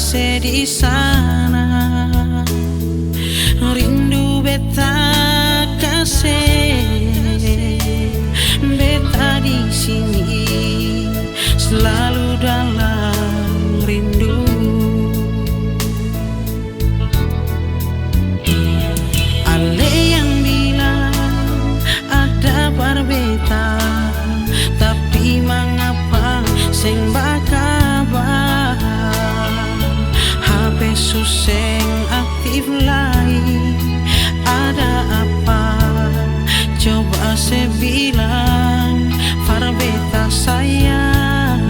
se di sana, rindu beta kasih, beta di sini selalu dalam rindu. Ale yang bilang ada berbeda, tapi mengapa sing bakabar HP suseng aktif lagi, ada apa? Coba saya bilang farbeta sayang.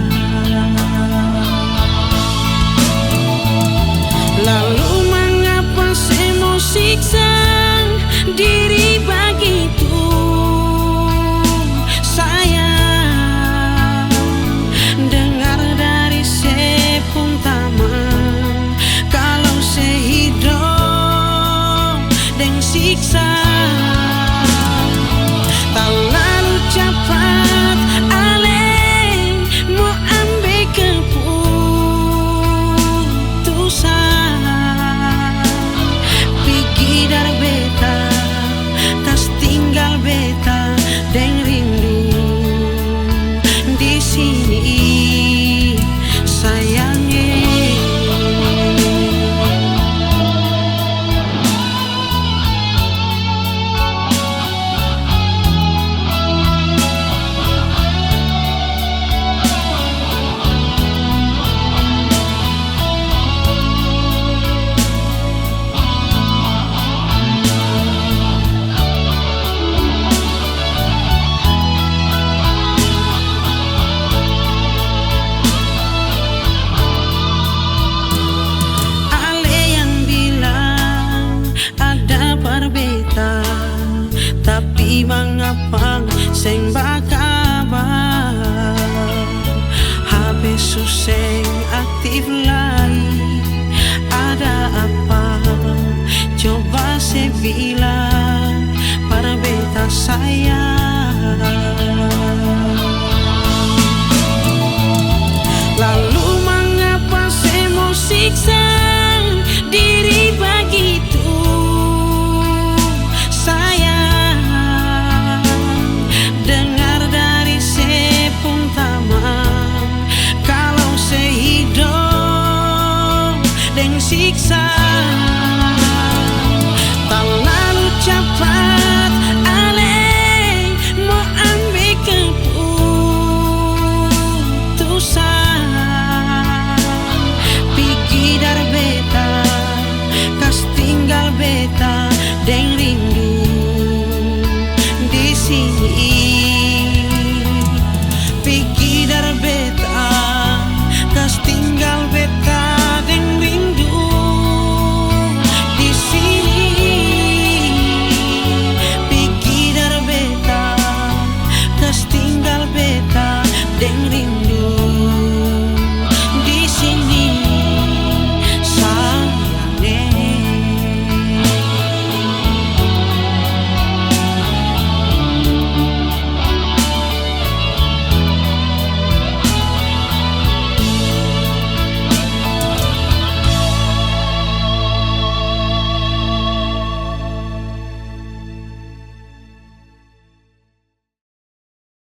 Lalu mengapa saya mau siksa diri begitu sayang? Dengar dari sepung taman kalau saya hidup dan siksa. Terlalu cepat ale mau ambil keputusan, pergi dari beta, tas tinggal beta dan rindu di sini sayangnya. Tapi mengapa seng bakabar HP suseng aktif lagi, ada apa? Coba saya bilang para beta sayang. Lalu mengapa saya mau siksa